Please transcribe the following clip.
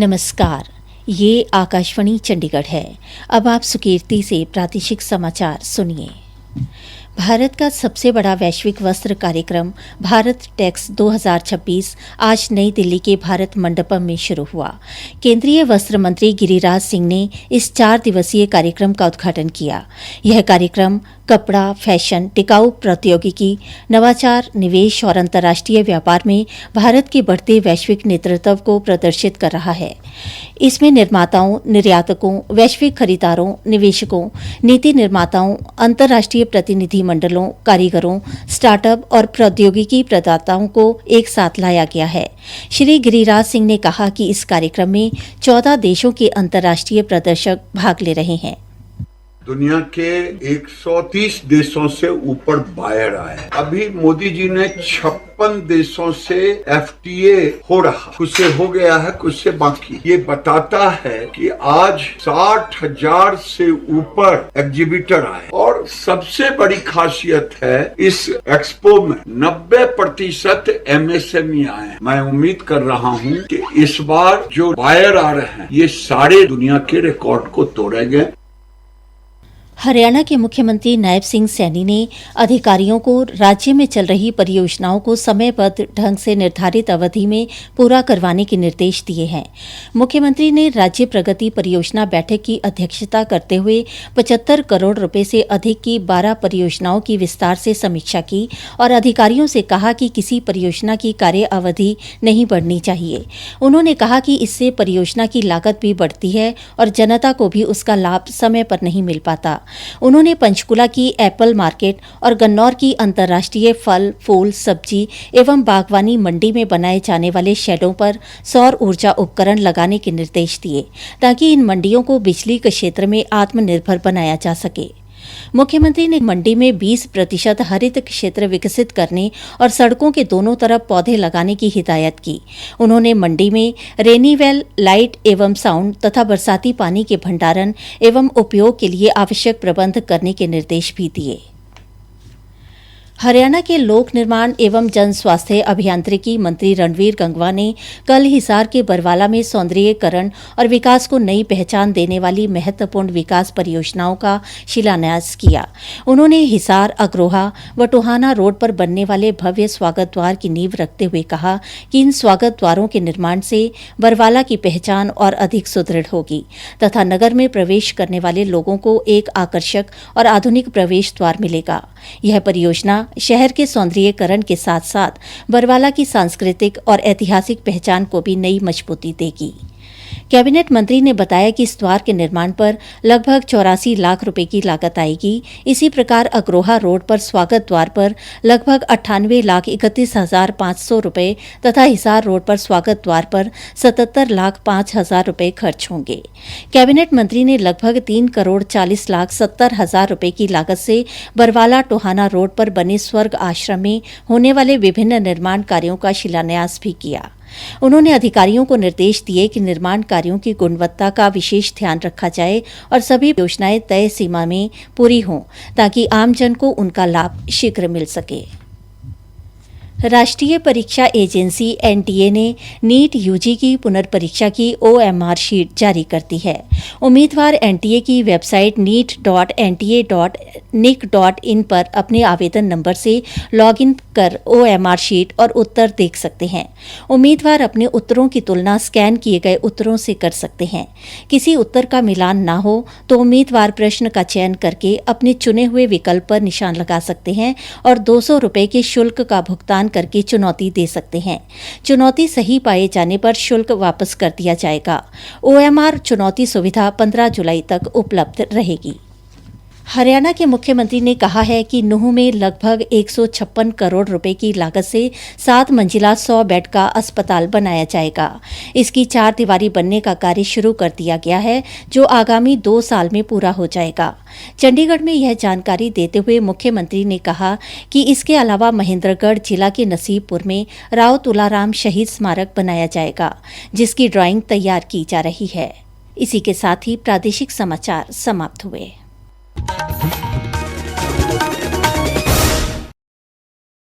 नमस्कार, ये आकाशवाणी चंडीगढ़ है। अब आप सुकीर्ति से प्रादेशिक समाचार सुनिए। भारत का सबसे बड़ा वैश्विक वस्त्र कार्यक्रम भारत टेक्स 2026 आज नई दिल्ली के भारत मंडपम में शुरू हुआ। केंद्रीय वस्त्र मंत्री गिरिराज सिंह ने इस 4 दिवसीय कार्यक्रम का उद्घाटन किया। यह कार्यक्रम कपड़ा, फैशन, टिकाऊ प्रौद्योगिकी, नवाचार, निवेश और अंतर्राष्ट्रीय व्यापार में भारत के बढ़ते वैश्विक नेतृत्व को प्रदर्शित कर रहा है। इसमें निर्माताओं, निर्यातकों, वैश्विक खरीदारों, निवेशकों, नीति निर्माताओं, अंतर्राष्ट्रीय प्रतिनिधि मंडलों, कारीगरों, स्टार्टअप और प्रौद्योगिकी प्रदाताओं को एक साथ लाया गया है। श्री गिरिराज सिंह ने कहा कि इस कार्यक्रम में 14 देशों के अंतर्राष्ट्रीय प्रदर्शक भाग ले रहे हैं। दुनिया के 130 देशों से ऊपर बायर आए। अभी मोदी जी ने 56 देशों से FTA हो रहा, कुछ से हो गया है, कुछ से बाकी। ये बताता है कि आज 60,000 से ऊपर एग्जीबिटर आए और सबसे बड़ी खासियत है इस एक्सपो में 90% MSME आए। मैं उम्मीद कर रहा हूँ कि इस बार जो बायर आ रहे हैं ये सारे दुनिया के रिकॉर्ड को तोड़ेंगे। हरियाणा के मुख्यमंत्री नायब सिंह सैनी ने अधिकारियों को राज्य में चल रही परियोजनाओं को समयबद्ध ढंग से निर्धारित अवधि में पूरा करवाने के निर्देश दिए हैं। मुख्यमंत्री ने राज्य प्रगति परियोजना बैठक की अध्यक्षता करते हुए 75 करोड़ रुपए से अधिक की 12 परियोजनाओं की विस्तार से समीक्षा की और अधिकारियों से कहा कि किसी परियोजना की कार्य अवधि नहीं बढ़नी चाहिए। उन्होंने कहा कि इससे परियोजना की लागत भी बढ़ती है और जनता को भी उसका लाभ समय पर नहीं मिल पाता। उन्होंने पंचकुला की एप्पल मार्केट और गन्नौर की अंतर्राष्ट्रीय फल, फूल, सब्जी एवं बागवानी मंडी में बनाए जाने वाले शेडों पर सौर ऊर्जा उपकरण लगाने के निर्देश दिए ताकि इन मंडियों को बिजली के क्षेत्र में आत्मनिर्भर बनाया जा सके। मुख्यमंत्री ने मंडी में 20% हरित क्षेत्र विकसित करने और सड़कों के दोनों तरफ पौधे लगाने की हिदायत की। उन्होंने मंडी में रेनीवेल, लाइट एवं साउंड तथा बरसाती पानी के भंडारण एवं उपयोग के लिए आवश्यक प्रबंध करने के निर्देश भी दिए। हरियाणा के लोक निर्माण एवं जन स्वास्थ्य अभियांत्रिकी मंत्री रणवीर गंगवा ने कल हिसार के बरवाला में सौंदर्यीकरण और विकास को नई पहचान देने वाली महत्वपूर्ण विकास परियोजनाओं का शिलान्यास किया। उन्होंने हिसार, अग्रोहा व टोहाना रोड पर बनने वाले भव्य स्वागत द्वार की नींव रखते हुए कहा कि इन स्वागत द्वारों के निर्माण से बरवाला की पहचान और अधिक सुदृढ़ होगी तथा नगर में प्रवेश करने वाले लोगों को एक आकर्षक और आधुनिक प्रवेश द्वार मिलेगा। यह परियोजना शहर के सौंदर्यीकरण के साथ साथ बरवाला की सांस्कृतिक और ऐतिहासिक पहचान को भी नई मजबूती देगी। कैबिनेट मंत्री ने बताया कि इस द्वार के निर्माण पर लगभग 84 लाख रुपए की लागत आएगी। इसी प्रकार अग्रोहा रोड पर स्वागत द्वार पर लगभग 98,31,500 रुपए तथा हिसार रोड पर स्वागत द्वार पर 77,05,000 रुपए खर्च होंगे। कैबिनेट मंत्री ने लगभग 3,40,70,000 रुपए की लागत से बरवाला टोहाना रोड पर बने स्वर्ग आश्रम में होने वाले विभिन्न निर्माण कार्यों का शिलान्यास भी किया। उन्होंने अधिकारियों को निर्देश दिए कि निर्माण कार्यों की गुणवत्ता का विशेष ध्यान रखा जाए और सभी योजनाएं तय सीमा में पूरी हों ताकि आमजन को उनका लाभ शीघ्र मिल सके। राष्ट्रीय परीक्षा एजेंसी NTA ने नीट यूजी की पुनर्परीक्षा की OMR शीट जारी कर दी है। उम्मीदवार NTA की वेबसाइट neet.nta.nic.in पर अपने आवेदन नंबर से लॉगिन कर OMR शीट और उत्तर देख सकते हैं। उम्मीदवार अपने उत्तरों की तुलना स्कैन किए गए उत्तरों से कर सकते हैं। किसी उत्तर का मिलान न हो तो उम्मीदवार प्रश्न का चयन करके अपने चुने हुए विकल्प पर निशान लगा सकते हैं और 200 रुपए के शुल्क का भुगतान करके चुनौती दे सकते हैं। चुनौती सही पाए जाने पर शुल्क वापस कर दिया जाएगा। OMR चुनौती सुविधा 15 जुलाई तक उपलब्ध रहेगी। हरियाणा के मुख्यमंत्री ने कहा है कि नूंह में लगभग 156 करोड़ रुपए की लागत से 7 मंजिला 100 बेड का अस्पताल बनाया जाएगा। इसकी 4 दीवारी बनने का कार्य शुरू कर दिया गया है जो आगामी 2 साल में पूरा हो जाएगा। चंडीगढ़ में यह जानकारी देते हुए मुख्यमंत्री ने कहा कि इसके अलावा महेंद्रगढ़ जिला के नसीबपुर में राव तुलाराम शहीद स्मारक बनाया जाएगा जिसकी ड्राइंग तैयार की जा रही है। इसी के साथ ही प्रादेशिक समाचार समाप्त हुए।